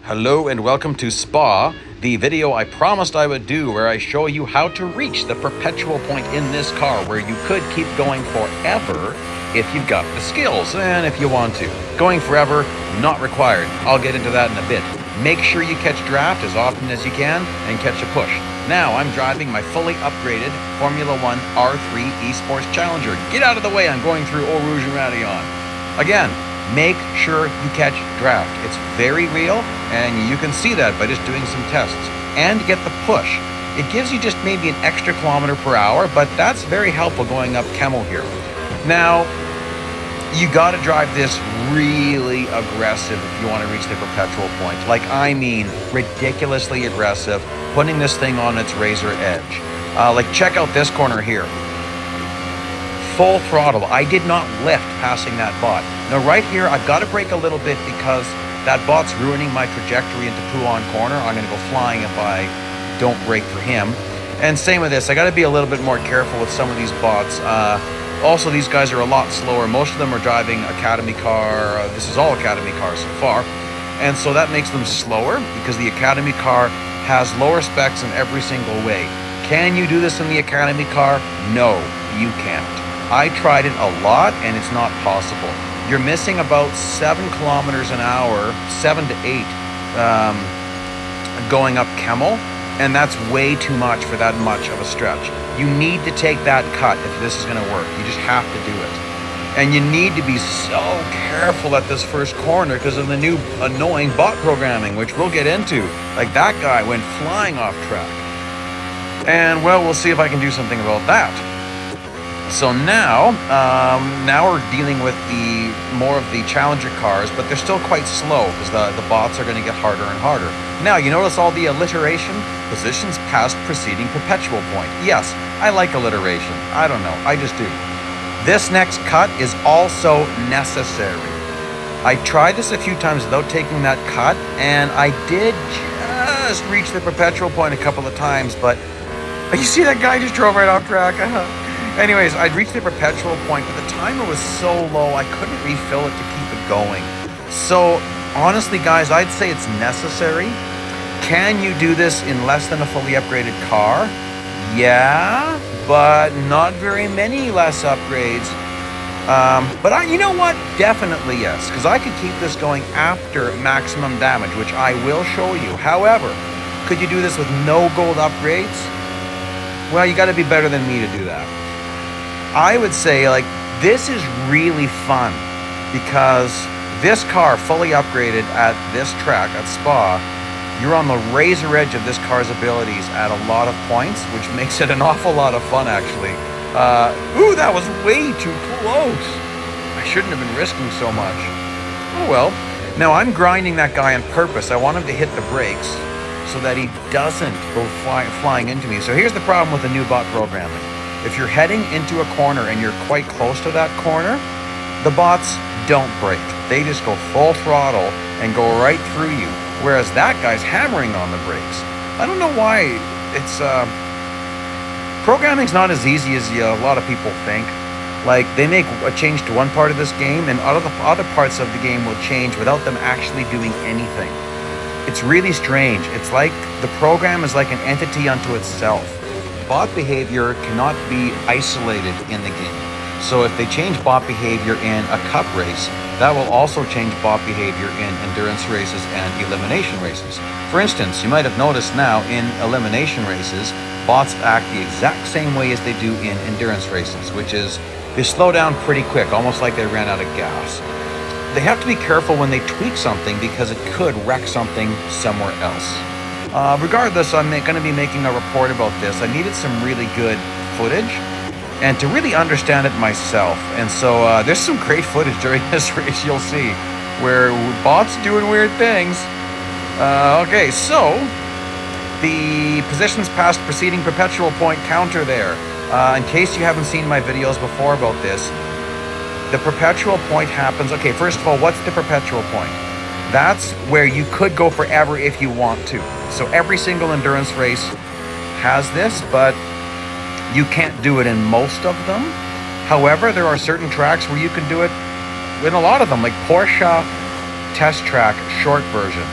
Hello and welcome to Spa, the video I promised I would do where I show you how to reach the perpetual point in this car where you could keep going forever if you've got the skills and if you want to. Going forever, not required. I'll get into that in a bit. Make sure you catch draft as often as you can and catch a push. Now I'm driving my fully upgraded Formula 1 R3 Esports Challenger. Get out of the way, I'm going through Eau Rouge and Radillon. Again, make sure you catch draft. It's very real, and you can see that by just doing some tests. And get the push. It gives you just maybe an extra kilometer per hour, but that's very helpful going up Kemmel here. Now, you gotta drive this really aggressive if you want to reach the perpetual point. Like, I mean, ridiculously aggressive, putting this thing on its razor edge. Like, check out this corner here. Full throttle. I did not lift passing that bot. Now right here, I've got to brake a little bit because that bot's ruining my trajectory into Pullon Corner. I'm going to go flying if I don't brake for him. And same with this. I got to be a little bit more careful with some of these bots. Also, these guys are a lot slower. Most of them are driving Academy car. This is all Academy cars so far. And so that makes them slower because the Academy car has lower specs in every single way. Can you do this in the Academy car? No, you can't. I tried it a lot and it's not possible. You're missing about 7 kilometers an hour, 7 to 8, going up Kemmel, and that's way too much for that much of a stretch. You need to take that cut if this is going to work. You just have to do it. And you need to be so careful at this first corner because of the new annoying bot programming, which we'll get into. Like, that guy went flying off track. And, well, we'll see if I can do something about that. So now we're dealing with more of the Challenger cars, but they're still quite slow because the bots are going to get harder and harder. Now, you notice all the alliteration? Positions past preceding perpetual point. Yes, I like alliteration. I don't know, I just do. This next cut is also necessary. I tried this a few times without taking that cut, and I did just reach the perpetual point a couple of times, but you see that guy just drove right off track? Anyways, I'd reached the perpetual point, but the timer was so low, I couldn't refill it to keep it going. So, honestly, guys, I'd say it's necessary. Can you do this in less than a fully upgraded car? Yeah, but not very many less upgrades. But you know what? Definitely yes, because I could keep this going after maximum damage, which I will show you. However, could you do this with no gold upgrades? Well, you got to be better than me to do that. I would say, like, this is really fun because this car fully upgraded at this track at Spa, you're on the razor edge of this car's abilities at a lot of points, which makes it an awful lot of fun, actually. Ooh, that was way too close. I shouldn't have been risking so much. Oh well. Now I'm grinding that guy on purpose. I want him to hit the brakes so that he doesn't go flying into me. So here's the problem with the new bot programming. If you're heading into a corner and you're quite close to that corner, the bots don't brake. They just go full throttle and go right through you. Whereas that guy's hammering on the brakes. I don't know why. It's programming's not as easy as a lot of people think. Like, they make a change to one part of this game and other parts of the game will change without them actually doing anything. It's really strange. It's like the program is like an entity unto itself. Bot behavior cannot be isolated in the game. So if they change bot behavior in a cup race, that will also change bot behavior in endurance races and elimination races. For instance, you might have noticed now in elimination races, bots act the exact same way as they do in endurance races, which is they slow down pretty quick, almost like they ran out of gas. They have to be careful when they tweak something because it could wreck something somewhere else. Regardless, I'm going to be making a report about this. I needed some really good footage and to really understand it myself. And so there's some great footage during this race, you'll see, where bots doing weird things. Okay, so the positions past preceding perpetual point counter there. In case you haven't seen my videos before about this, the perpetual point happens. Okay, first of all, what's the perpetual point? That's where you could go forever if you want to. So every single endurance race has this, but you can't do it in most of them. However, there are certain tracks where you can do it in a lot of them, like Porsche Test Track short version.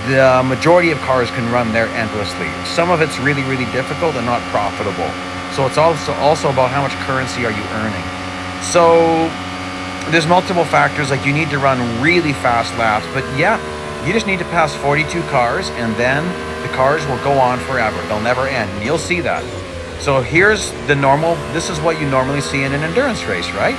the majority of cars can run there endlessly. Some of it's really, really difficult and not profitable. So it's also about how much currency are you earning. So there's multiple factors, like you need to run really fast laps, but yeah, you just need to pass 42 cars, and then the cars will go on forever. They'll never end, and you'll see that. So here's this is what you normally see in an endurance race, right?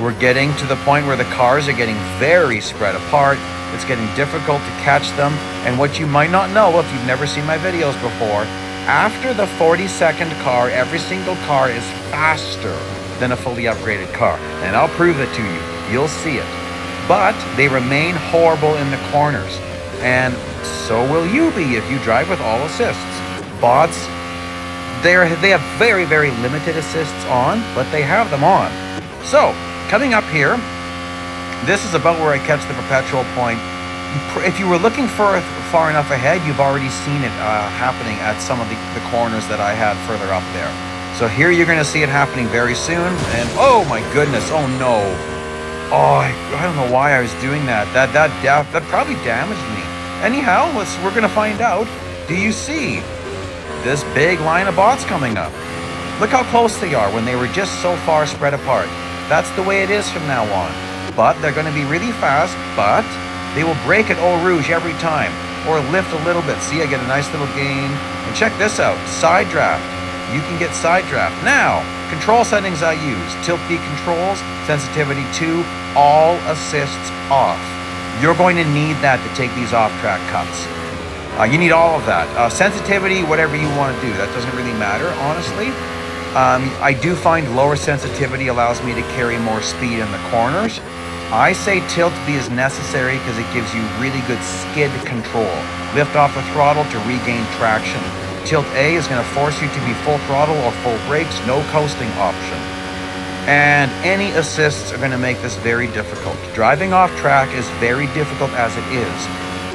We're getting to the point where the cars are getting very spread apart. It's getting difficult to catch them. And what you might not know, if you've never seen my videos before, after the 42nd car, every single car is faster than a fully upgraded car. And I'll prove it to you. You'll see it. But they remain horrible in the corners. And so will you be if you drive with all assists. Bots, they have very, very limited assists on, but they have them on. So, coming up here, this is about where I catch the perpetual point. If you were looking far enough ahead, you've already seen it happening at some of the corners that I had further up there. So here you're going to see it happening very soon. And oh my goodness, oh no. Oh, I don't know why I was doing that. That probably damaged me. Anyhow, we're going to find out. Do you see this big line of bots coming up? Look how close they are when they were just so far spread apart. That's the way it is from now on. But they're going to be really fast, but they will brake at Eau Rouge every time, or lift a little bit. See, I get a nice little gain. And check this out, side draft. You can get side draft. Now, control settings I use. Tilt B controls, sensitivity 2, all assists off. You're going to need that to take these off-track cuts. You need all of that. Sensitivity, whatever you want to do, that doesn't really matter, honestly. I do find lower sensitivity allows me to carry more speed in the corners. I say tilt B is necessary because it gives you really good skid control. Lift off the throttle to regain traction. Tilt A is going to force you to be full throttle or full brakes, no coasting option. And any assists are going to make this very difficult. Driving off track is very difficult as it is.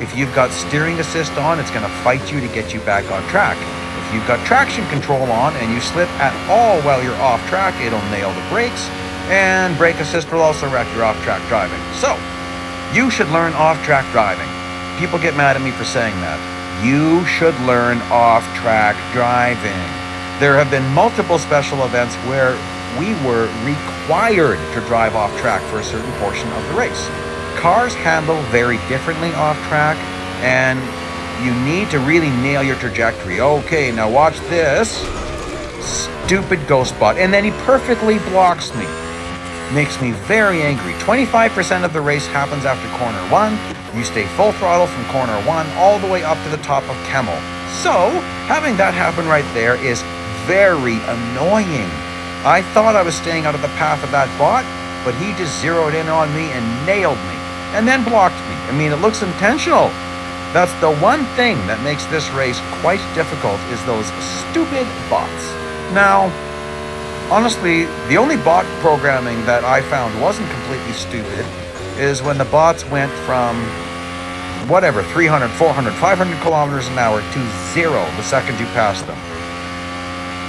If you've got steering assist on, it's going to fight you to get you back on track. If you've got traction control on and you slip at all while you're off track, it'll nail the brakes. And brake assist will also wreck your off-track driving. So, you should learn off-track driving. People get mad at me for saying that. You should learn off-track driving. There have been multiple special events where we were required to drive off-track for a certain portion of the race. Cars handle very differently off-track, and you need to really nail your trajectory. Okay, now watch this. Stupid ghost bot. And then he perfectly blocks me. Makes me very angry. 25% of the race happens after corner 1. You stay full throttle from corner 1 all the way up to the top of Kemmel. So, having that happen right there is very annoying. I thought I was staying out of the path of that bot, but he just zeroed in on me and nailed me, and then blocked me. I mean, it looks intentional. That's the one thing that makes this race quite difficult, is those stupid bots. Now, honestly, the only bot programming that I found wasn't completely stupid is when the bots went from whatever, 300, 400, 500 kilometers an hour to 0 the second you passed them.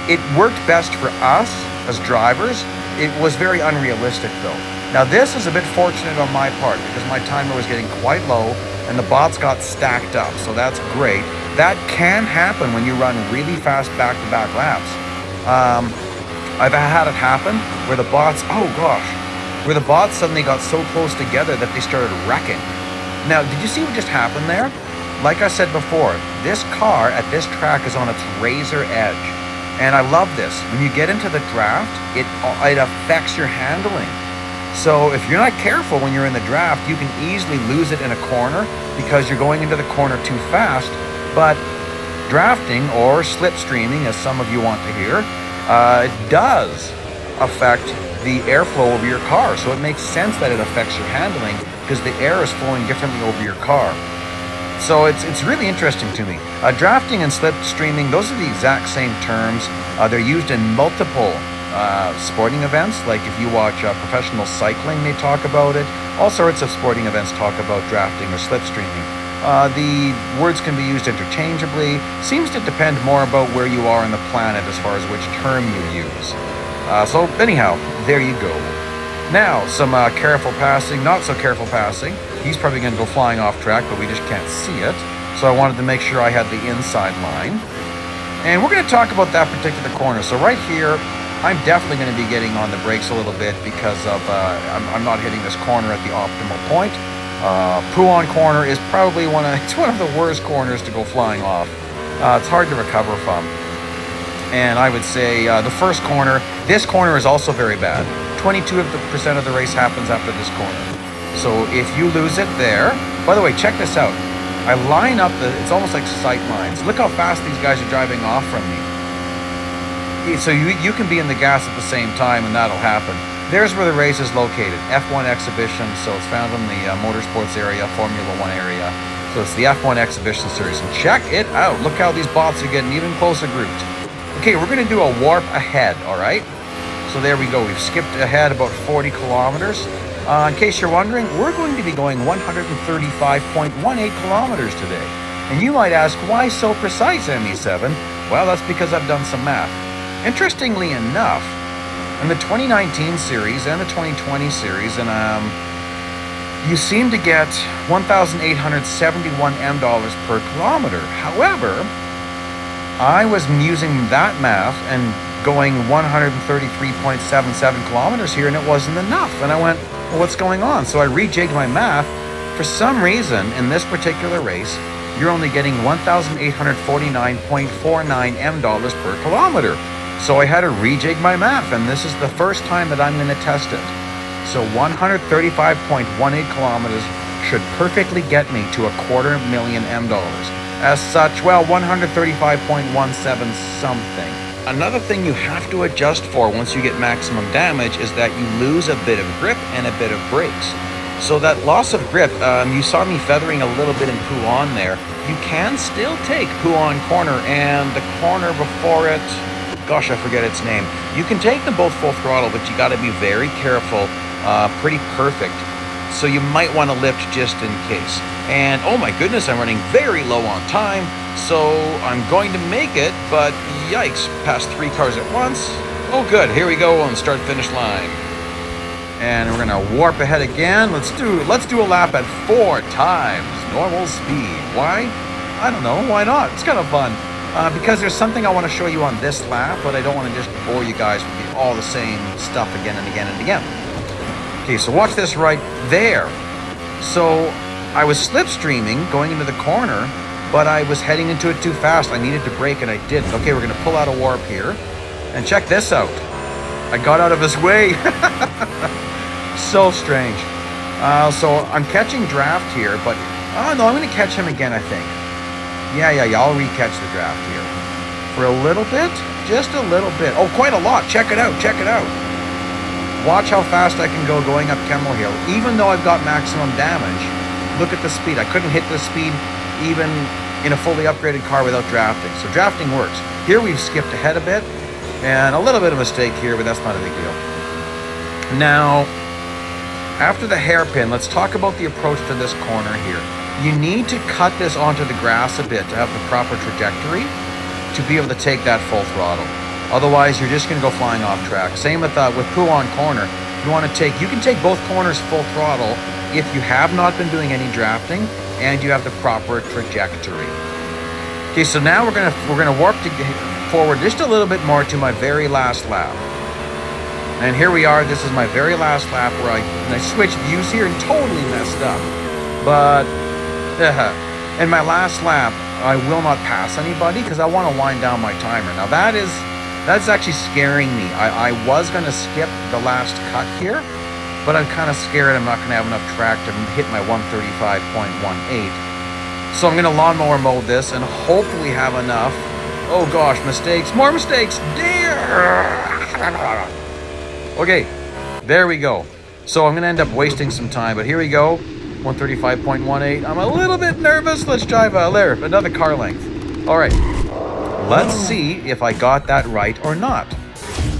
It worked best for us as drivers. It was very unrealistic though. Now this is a bit fortunate on my part because my timer was getting quite low and the bots got stacked up, so that's great. That can happen when you run really fast back-to-back laps. I've had it happen where the bots, where the bots suddenly got so close together that they started wrecking. Now, did you see what just happened there? Like I said before, this car at this track is on its razor edge. And I love this. When you get into the draft, it affects your handling. So if you're not careful when you're in the draft, you can easily lose it in a corner because you're going into the corner too fast. But drafting, or slipstreaming as some of you want to hear, it does affect the airflow over your car. So it makes sense that it affects your handling because the air is flowing differently over your car. So it's really interesting to me. Drafting and slipstreaming, those are the exact same terms. They're used in multiple sporting events. Like if you watch professional cycling, they talk about it. All sorts of sporting events talk about drafting or slipstreaming. The words can be used interchangeably. Seems to depend more about where you are on the planet as far as which term you use. So anyhow, there you go. Now, some careful passing, not so careful passing. He's probably going to go flying off track, but we just can't see it. So I wanted to make sure I had the inside line. And we're going to talk about that particular corner. So right here, I'm definitely going to be getting on the brakes a little bit because of I'm not hitting this corner at the optimal point. Pullon Corner is probably one of the worst corners to go flying off. It's hard to recover from. And I would say the first corner, this corner is also very bad. 22% of the race happens after this corner. So if you lose it there, by the way, check this out. I line up it's almost like sight lines. Look how fast these guys are driving off from me. So you can be in the gas at the same time and that'll happen. There's where the race is located, F1 Exhibition. So it's found in the motorsports area, Formula 1 area. So it's the F1 Exhibition Series. And check it out. Look how these bots are getting even closer grouped. Okay, we're going to do a warp ahead, all right? So there we go. We've skipped ahead about 40 kilometers. In case you're wondering, we're going to be going 135.18 kilometers today. And you might ask, why so precise, ME7? Well, that's because I've done some math. Interestingly enough, in the 2019 series and the 2020 series, and you seem to get 1,871 M$ per kilometer. However, I was using that math and going 133.77 kilometers here, and it wasn't enough. And I went, well, what's going on? So I rejigged my math. For some reason, in this particular race, you're only getting 1,849.49 M$ per kilometer. So I had to rejig my math, and this is the first time that I'm going to test it. So 135.18 kilometers should perfectly get me to $250,000 M$. As such, well, 135.17 something. Another thing you have to adjust for once you get maximum damage is that you lose a bit of grip and a bit of brakes. So that loss of grip, you saw me feathering a little bit in Pullon there. You can still take Pullon Corner and the corner before it, gosh, I forget its name. You can take them both full throttle, but you got to be very careful, pretty perfect. So you might want to lift just in case. And oh my goodness, I'm running very low on time, so I'm going to make it, but yikes, past 3 cars at once. Oh good, here we go on start finish line. And we're gonna warp ahead again. Let's do a lap at 4 times normal speed. Why? I don't know, why not? It's kind of fun. Because there's something I want to show you on this lap, but I don't want to just bore you guys with all the same stuff again and again and again. Okay, so watch this right there. So I was slipstreaming going into the corner, but I was heading into it too fast. I needed to brake and I didn't. Okay, we're gonna pull out a warp here. And check this out. I got out of his way. So strange. So I'm catching draft here, but oh no, I'm gonna catch him again, I think. Yeah, I'll re-catch the draft here. For a little bit, just a little bit. Oh, quite a lot, check it out. Watch how fast I can go going up Kemmel Hill. Even though I've got maximum damage, look at the speed. I couldn't hit this speed even in a fully upgraded car without drafting. So drafting works. Here we've skipped ahead a bit, and a little bit of a mistake here, but that's not a big deal. Now, after the hairpin, let's talk about the approach to this corner here. You need to cut this onto the grass a bit to have the proper trajectory to be able to take that full throttle. Otherwise, you're just going to go flying off track. Same with Pullon Corner. You can take both corners full throttle if you have not been doing any drafting and you have the proper trajectory. Okay, so now we're gonna warp forward just a little bit more to my very last lap. And here we are. This is my very last lap where I switched views here and totally messed up. But in my last lap, I will not pass anybody because I want to wind down my timer. Now that's actually scaring me. I was going to skip the last cut here, but I'm kind of scared I'm not going to have enough track to hit my 135.18. So I'm going to lawnmower mode this and hopefully have enough. Oh gosh, mistakes, more mistakes. Okay, there we go. So I'm going to end up wasting some time, but here we go. 135.18. I'm a little bit nervous. Let's drive there, another car length. All right, let's see if I got that right or not.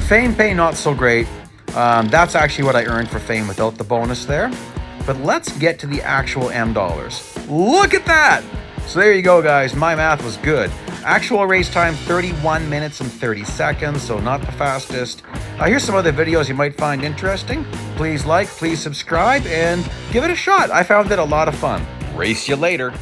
Fame pay not so great. That's actually what I earned for fame without the bonus there. But let's get to the actual M dollars. Look at that. So there you go, guys. My math was good. Actual race time, 31 minutes and 30 seconds, so not the fastest. Here's some other videos you might find interesting. Please like, please subscribe, and give it a shot. I found it a lot of fun. Race you later.